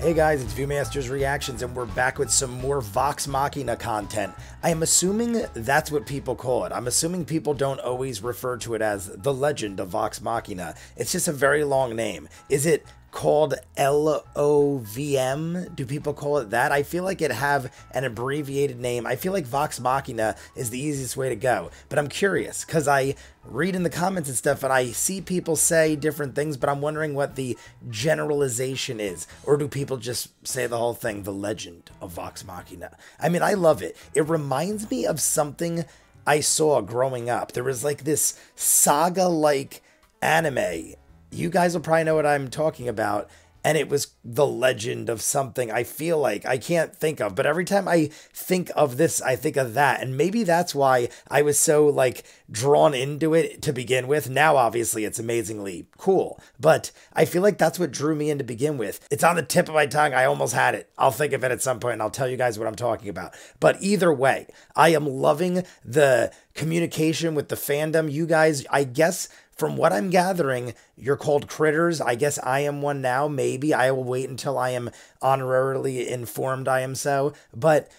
Hey guys, it's Viewmasters Reactions, and we're back with some more Vox Machina content. I am assuming that's what people call it. I'm assuming people don't always refer to it as The Legend of Vox Machina. It's just a very long name. Is it called LOVM? Do people call it that? I feel like it have an abbreviated name. I feel like Vox Machina is the easiest way to go, but I'm curious because I read in the comments and stuff and I see people say different things, but I'm wondering what the generalization is, or do people just say the whole thing, The Legend of Vox Machina? I mean, I love it. It reminds me of something I saw growing up. There was like this saga-like anime. You guys will probably know what I'm talking about. And it was the legend of something. I feel like I can't think of, but every time I think of this, I think of that. And maybe that's why I was so like drawn into it to begin with. Now, obviously, it's amazingly cool, but I feel like that's what drew me in to begin with. It's on the tip of my tongue. I almost had it. I'll think of it at some point and I'll tell you guys what I'm talking about. But either way, I am loving the communication with the fandom. You guys, I guess, from what I'm gathering, you're called critters. I guess I am one now. Maybe I will wait until I am honorarily informed I am so. But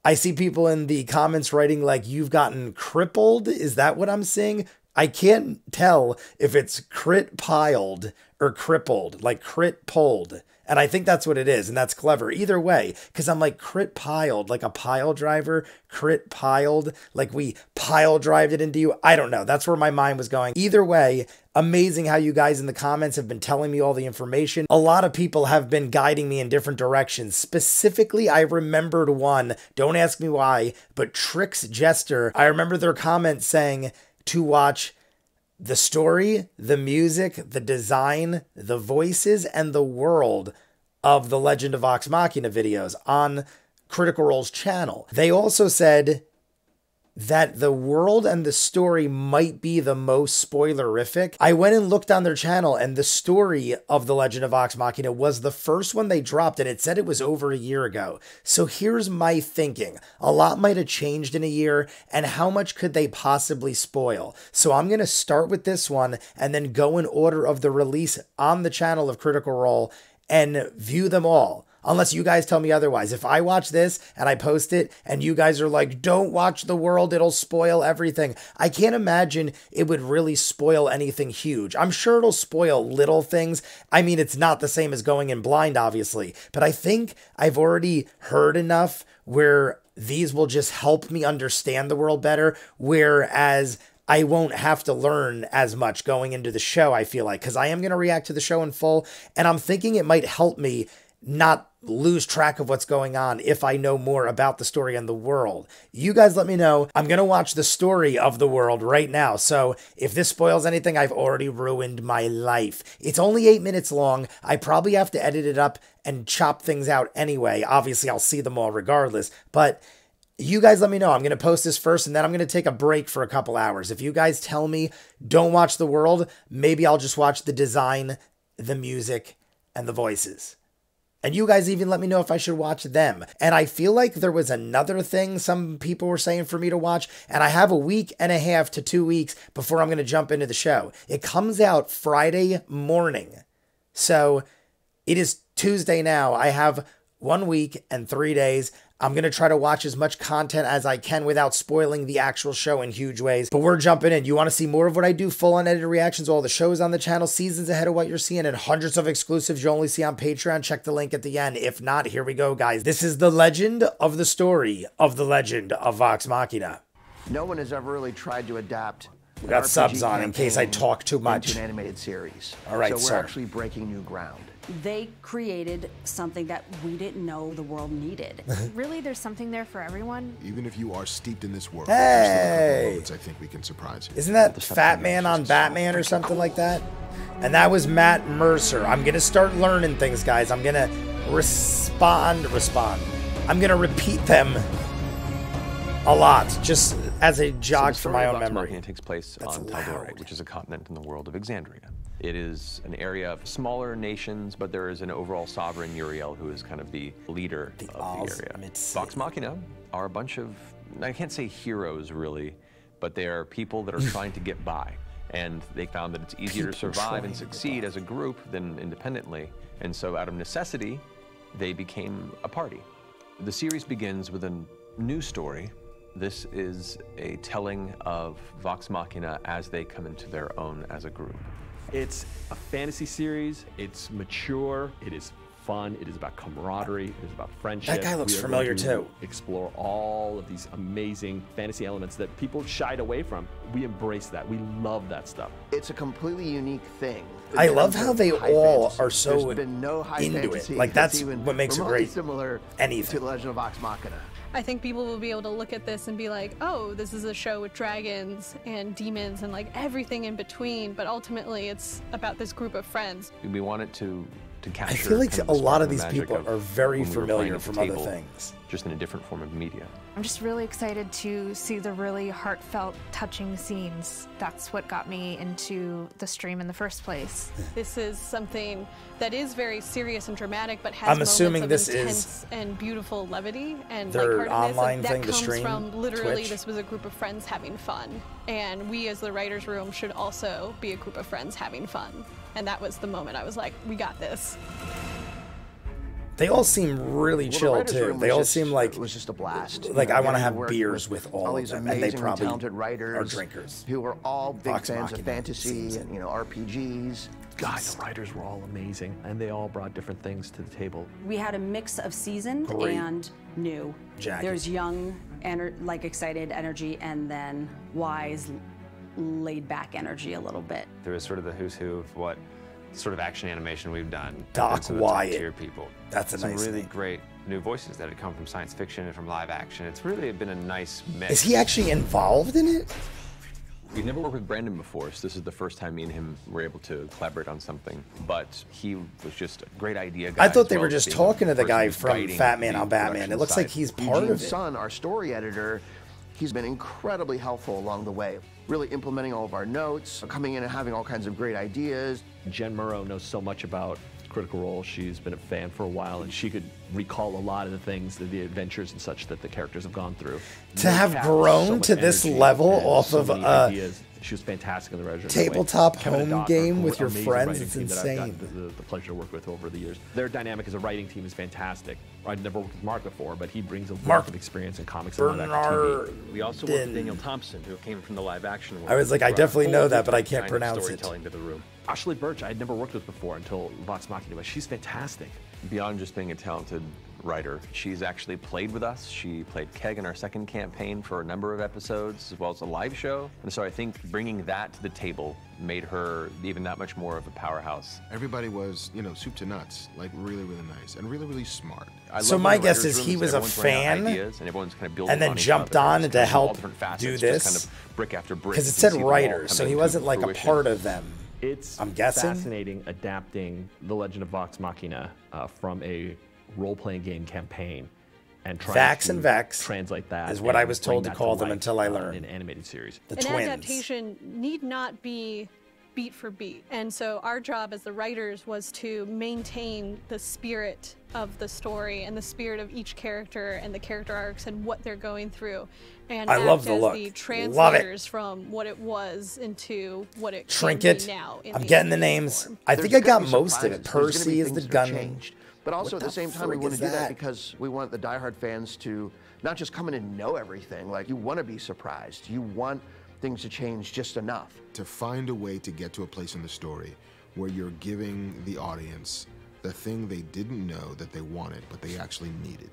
I see people in the comments writing like, you've gotten crippled. Is that what I'm seeing? I can't tell if it's crit piled or crippled, like crit pulled. And I think that's what it is, and that's clever. Either way, because I'm like crit piled, like a pile driver, crit piled, like we pile drived it into you. I don't know. That's where my mind was going. Either way, amazing how you guys in the comments have been telling me all the information. A lot of people have been guiding me in different directions. Specifically, I remembered one, don't ask me why, but Trix Jester, I remember their comment saying to watch the story, the music, the design, the voices, and the world of the Legend of Vox Machina videos on Critical Role's channel. They also said that the world and the story might be the most spoilerific. I went and looked on their channel, and the story of the Legend of Vox Machina was the first one they dropped, and it said it was over a year ago. So here's my thinking. A lot might have changed in a year, and how much could they possibly spoil? So I'm going to start with this one, and then go in order of the release on the channel of Critical Role, and view them all. Unless you guys tell me otherwise. If I watch this and I post it and you guys are like, don't watch the world, it'll spoil everything. I can't imagine it would really spoil anything huge. I'm sure it'll spoil little things. I mean, it's not the same as going in blind, obviously. But I think I've already heard enough where these will just help me understand the world better. Whereas I won't have to learn as much going into the show, I feel like. Because I am going to react to the show in full. And I'm thinking it might help me not lose track of what's going on if I know more about the story and the world. You guys let me know. I'm going to watch the story of the world right now. So if this spoils anything, I've already ruined my life. It's only 8 minutes long. I probably have to edit it up and chop things out anyway. Obviously, I'll see them all regardless. But you guys let me know. I'm going to post this first, and then I'm going to take a break for a couple hours. If you guys tell me don't watch the world, maybe I'll just watch the design, the music, and the voices. And you guys even let me know if I should watch them. And I feel like there was another thing some people were saying for me to watch. And I have a week and a half to 2 weeks before I'm going to jump into the show. It comes out Friday morning. So it is Tuesday now. I have 1 week and 3 days. I'm going to try to watch as much content as I can without spoiling the actual show in huge ways. But we're jumping in. You want to see more of what I do? Full unedited reactions, all the shows on the channel, seasons ahead of what you're seeing, and hundreds of exclusives you only see on Patreon. Check the link at the end. If not, here we go, guys. This is the legend of the story of the Legend of Vox Machina. No one has ever really tried to adapt. We got subs on in case I talk too much. Into an animated series. All right, so we're actually breaking new ground. They created something that we didn't know the world needed. Really, there's something there for everyone. Even if you are steeped in this world, hey, there's still a couple moments I think we can surprise you. Isn't that Fat Man on Batman or something like that? And that was Matt Mercer. I'm gonna start learning things, guys. I'm gonna respond. I'm gonna repeat them a lot, just as a jog for my own memory. Machina takes place on Tal'Dorei, which is a continent in the world of Exandria. It is an area of smaller nations, but there is an overall sovereign, Uriel, who is kind of the leader of the area. Vox Machina are a bunch of, I can't say heroes really, but they are people that are trying to get by. And they found that it's easier to survive and succeed as a group than independently. And so out of necessity, they became a party. The series begins with a new story. This is a telling of Vox Machina as they come into their own as a group. It's a fantasy series. It's mature. It is fun. It is about camaraderie. It is about friendship. That guy looks We are familiar going to too. Explore all of these amazing fantasy elements that people shied away from. We embrace that. We love that stuff. It's a completely unique thing. I love how they High all fantasy. are so There's been no high into fantasy it. Like, that's even what makes it remotely great. similar Anything. to The Legend of Vox Machina. I think people will be able to look at this and be like, oh, this is a show with dragons and demons and like everything in between, but ultimately it's about this group of friends. We wanted to capture. I feel like kind of a the lot spark of and these magic people of are very when we were familiar playing at the from other table, things. just in a different form of media. I'm just really excited to see the really heartfelt, touching scenes. That's what got me into the stream in the first place. This is something that is very serious and dramatic, but has I'm assuming moments this of is intense and beautiful levity and their lightheartedness. online And that thing, the comes stream, from literally Twitch. this was a group of friends having fun, and we as the writers' room should also be a group of friends having fun. And that was the moment I was like, we got this. They all seem really Well, the chill writers' too. room They was all just- seem like it was just a blast. like You I know, want to getting have work beers with all of these them, and they amazingly probably talented writers are drinkers. who were all big Vox fans Machina of fantasy seems- and RPGs. God, the writers were all amazing, and they all brought different things to the table. We had a mix of seasoned Great. and new. Jacket. There's young, like excited energy, and then wise, laid back energy a little bit. There was sort of the who's who of what sort of action animation we've done. Doc And some of the Wyatt. top-tier people. That's a some nice really name. great new voices that had come from science fiction and from live action. It's really been a nice mix. Is he actually involved in it? We've never worked with Brandon before, so this is the first time me and him were able to collaborate on something. But he was just a great idea guy. I thought as they well were as just being talking to the person guy who's from guiding Fat Man the on Batman. production It looks side. like he's part Eugene of it. Sun, our story editor, he's been incredibly helpful along the way, really implementing all of our notes, coming in and having all kinds of great ideas. Jen Murrow knows so much about Critical Role. She's been a fan for a while, and she could recall a lot of the things, the adventures and such that the characters have gone through. To have Kat, grown so much to this energy level and off so of many a ideas. She was fantastic in the writer's room. tabletop Kevin and home Doc are game with your amazing friends, writing it's team that I've insane. gotten the pleasure to work with over the years. Their dynamic as a writing team is fantastic. I'd never worked with Mark before, but he brings a Mark wealth of experience in comics and live action TV. We also worked with Daniel Thompson, who came from the live action world. I was like, I Brought a definitely know whole that, but I different can't kind of pronounce it. storytelling to the room. Ashley Birch, I had never worked with before until Vox Machina, but she's fantastic. Beyond just being a talented writer, she's actually played with us. She played Keg in our second campaign for a number of episodes, as well as a live show. And so I think bringing that to the table made her even that much more of a powerhouse. Everybody was, you know, soup to nuts, like really, really nice and really, really smart. I So love my when the guess writers' is he rooms, was a everyone's running out fan ideas, and everyone's kind of building and then on each jumped other. on It's to kind of all help different facets, do just this? kind of brick after brick. Because it You can said see them all writers, so coming he to wasn't like a fruition. part of them. It's I'm guessing? fascinating adapting The Legend of Vox Machina from a role-playing game campaign and trying Vax to and Vex translate that is what I and was bring told to that call them life, until I learned. in an animated series. The An twins. adaptation need not be beat for beat. And so our job as the writers was to maintain the spirit of the story and the spirit of each character and the character arcs and what they're going through. And I love act the as look. the Love it. translators from what it was into what it Trinket. can be now. In I'm the getting the animated names. form. I There's think I gonna got be most of it. surprises. There's gonna Percy be is the things that are gunman. changed. But also What at the the same time, we frick want to is do that that? because we want the diehard fans to not just come in and know everything. Like, you want to be surprised. You want things to change just enough. To find a way to get to a place in the story where you're giving the audience the thing they didn't know that they wanted, but they actually needed.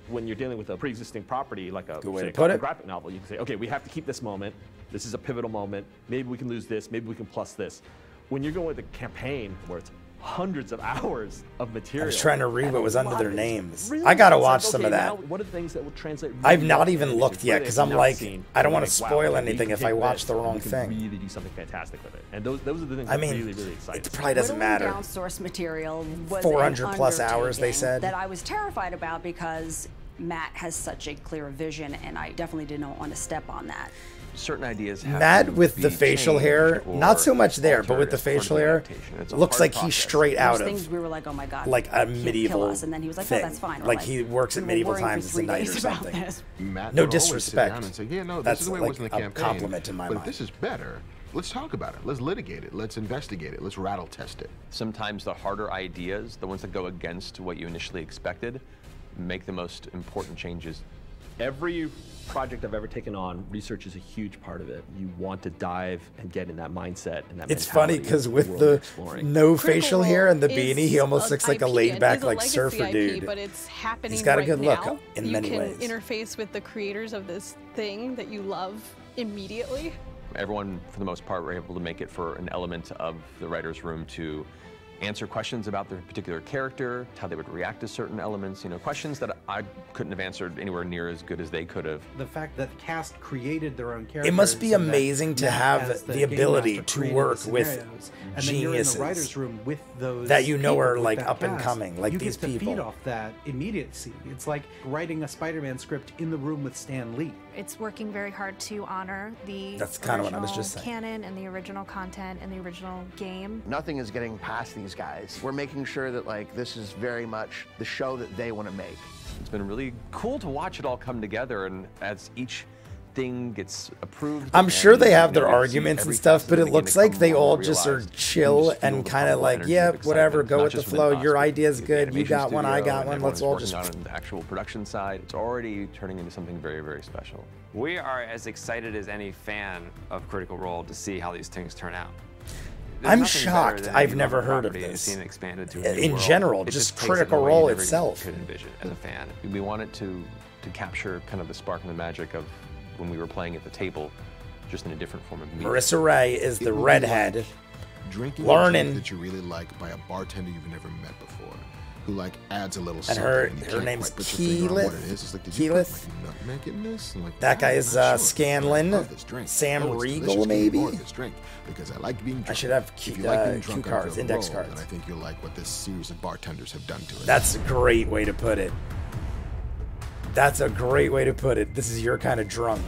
When you're dealing with a pre-existing property like a, Good way say, to put a it. graphic novel, you can say, okay, we have to keep this moment. This is a pivotal moment. Maybe we can lose this. Maybe we can plus this. When you're going with a campaign where it's hundreds of hours of material. I was trying to read and what a was under lot their of it's names. really- I gotta it's watch like, some okay, of that. now what are the things that will translate? I've really not well even to looked animation? yet, What are 'cause they I'm not like, seen? I don't You're wanna like, wow, spoil okay, anything you if can I take watch this the and wrong you can thing. really do something fantastic with it. And those are the things I that mean, really, really exciting. it probably doesn't Whittling matter. down source material was 400 an plus hours, they undertaking said. that I was terrified about because Matt has such a clear vision, and I definitely didn't want to step on that. Certain ideas have Matt to with be the facial changed hair, or not so much there, but altered with the as part of facial the hair, adaptation. It's a looks hard like he's process. straight There's out things of we were like, oh my god, like a he'll medieval kill us. And then he was like, thing. oh, that's fine. We're Like he works at we were medieval worrying for times as a 3 knight or days about something. this. Matt No would always sit disrespect. down and say, yeah, no, this That's is the way like it was in the a campaign. compliment in my but mind. this is better. Let's talk about it. Let's litigate it. Let's investigate it. Let's rattle test it. Sometimes the harder ideas, the ones that go against what you initially expected, make the most important changes. Every project I've ever taken on, research is a huge part of it. You want to dive and get in that mindset and that It's funny because with the no facial hair and the beanie, he almost looks like a laid-back like surfer IP, dude. But it's happening. He's got a right good now. look in many ways. You can interface with the creators of this thing that you love immediately. Everyone, for the most part, were able to make it for an element of the writer's room to answer questions about their particular character, how they would react to certain elements, questions that I couldn't have answered anywhere near as good as they could have. The fact that the cast created their own characters. It must be amazing to have the ability to work with and then you're in geniuses the writer's room with those that you know are people, like with that up and cast. coming, like you these get to people. feed off that immediacy. It's like writing a Spider-Man script in the room with Stan Lee. It's working very hard to honor the That's kind of what I was original just saying. canon and the original content and the original game. Nothing is getting past these guys. We're making sure that like this is very much the show that they want to make. It's been really cool to watch it all come together, and as each thing gets approved. I'm sure they have their you see arguments and every stuff, but facet it begin looks to like come they along all and just are realize you chill just feel and the kind of powerful like, energy yeah, and whatever, excitement, go not with the just flow. within us, Your but idea's the good. You animation got one, I studio got and one. Let's all everyone's just. working on the actual production side. It's already turning into something very, very special. We are as excited as any fan of Critical Role to see how these things turn out. There's I'm nothing better shocked. than I've any never Marvel heard of property and this. seeing it expanded to a new In world. general, It just takes it in a Critical way Role you never itself. could envision as a fan. We wanted to capture kind of the spark and the magic of when we were playing at the table, just in a different form of media. Marissa Ray is the It would be redhead. like drinking a learning. drink that you really like by a bartender you've never met before, who like adds a little And something. her- and you her can't name's quite put your finger on what Keyleth. it is. It's like, did you put, Keyleth. like, nutmeg in this? And, like, That guy I'm is not sure. Scanlon. I love this drink. Sam Oh, it's Riegel, delicious. Give me maybe? more of this drink because I like being drunk. I should have If you like being cue drunk on cards, Critical index Role, cards. then I think you'll like what this series of bartenders have done to it. That's a great way to put it. That's a great way to put it. This is your kind of drunk.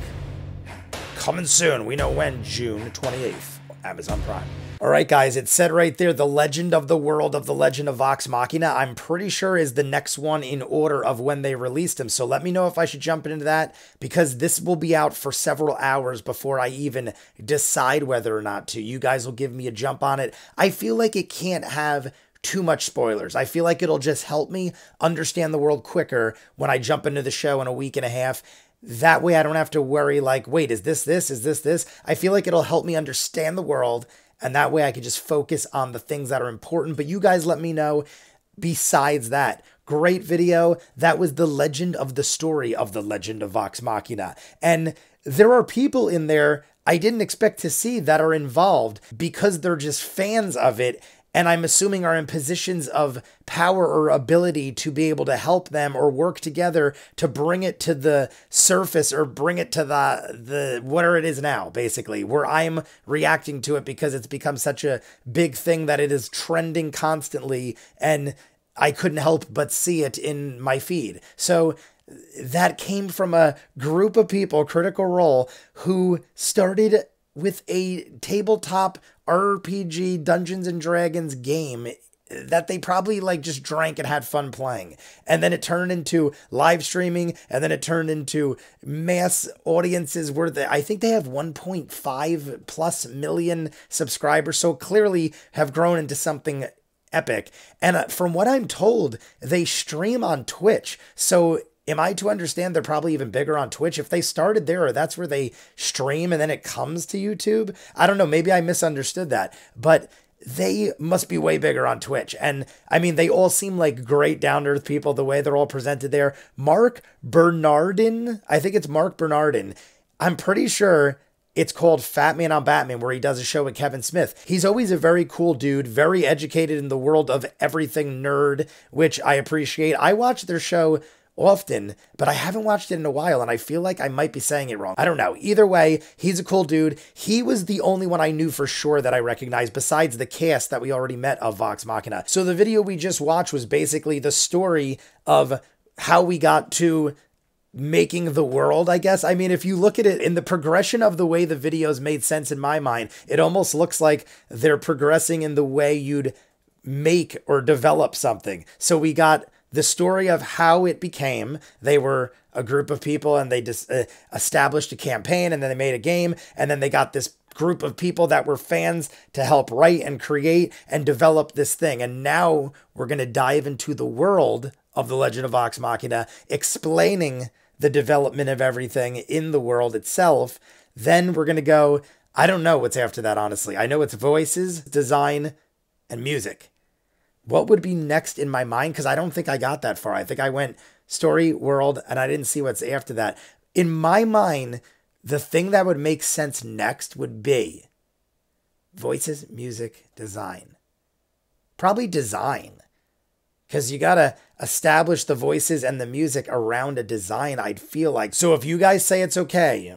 Coming soon. We know when. June 28th. Amazon Prime. All right, guys. It said right there, The Legend of the World of the Legend of Vox Machina, I'm pretty sure is the next one in order of when they released them. So let me know if I should jump into that, because this will be out for several hours before I even decide whether or not to. You guys will give me a jump on it. I feel like it can't have too much spoilers. I feel like it'll just help me understand the world quicker when I jump into the show in a week and a half. That way I don't have to worry like, wait, is this this? Is this this? I feel like it'll help me understand the world, and that way I can just focus on the things that are important. But you guys let me know besides that. Great video. That was the legend of the story of the Legend of Vox Machina. And there are people in there I didn't expect to see that are involved because they're just fans of it, and I'm assuming are in positions of power or ability to be able to help them or work together to bring it to the surface or bring it to the whatever it is now, basically, where I'm reacting to it because it's become such a big thing that it is trending constantly, and I couldn't help but see it in my feed. So that came from a group of people, Critical Role, who started with a tabletop RPG Dungeons and Dragons game that they probably like just drank and had fun playing. And then it turned into live streaming, and then it turned into mass audiences where I think they have 1.5 plus million subscribers. So clearly have grown into something epic. And from what I'm told, they stream on Twitch. So am I to understand they're probably even bigger on Twitch? If they started there, or that's where they stream and then it comes to YouTube? I don't know. Maybe I misunderstood that. But they must be way bigger on Twitch. And I mean, they all seem like great down-to-earth people the way they're all presented there. Mark Bernardin, I think it's Mark Bernardin. I'm pretty sure it's called Fat Man on Batman, where he does a show with Kevin Smith. He's always a very cool dude, very educated in the world of everything nerd, which I appreciate. I watch their show often, but I haven't watched it in a while, and I feel like I might be saying it wrong. I don't know. Either way, he's a cool dude. He was the only one I knew for sure that I recognized besides the cast that we already met of Vox Machina. So the video we just watched was basically the story of how we got to making the world, I guess. I mean, if you look at it in the progression of the way the videos made sense in my mind, it almost looks like they're progressing in the way you'd make or develop something. So we got the story of how it became. They were a group of people and they just established a campaign, and then they made a game, and then they got this group of people that were fans to help write and create and develop this thing. And now we're going to dive into the world of The Legend of Vox Machina, explaining the development of everything in the world itself. Then we're going to go, I don't know what's after that, honestly. I know it's voices, design, and music. What would be next in my mind? Because I don't think I got that far. I think I went story, world, and I didn't see what's after that. In my mind, the thing that would make sense next would be voices, music, design. Probably design. Because you got to establish the voices and the music around a design, I'd feel like. So if you guys say it's okay,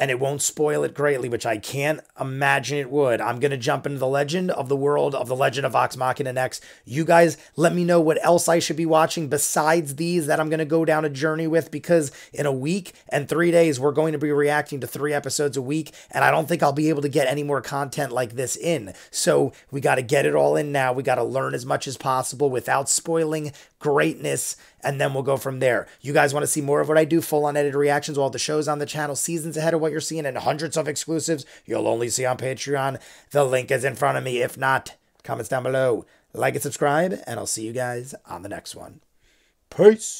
and it won't spoil it greatly, which I can't imagine it would, I'm going to jump into the legend of the world of The Legend of Vox Machina next. You guys let me know what else I should be watching besides these that I'm going to go down a journey with, because in a week and 3 days, we're going to be reacting to 3 episodes a week, and I don't think I'll be able to get any more content like this in. So we got to get it all in now. We got to learn as much as possible without spoiling greatness, and then we'll go from there. You guys want to see more of what I do, full unedited reactions, all the shows on the channel, seasons ahead of what you're seeing, and hundreds of exclusives you'll only see on Patreon. The link is in front of me. If not, comments down below. Like and subscribe, and I'll see you guys on the next one. Peace.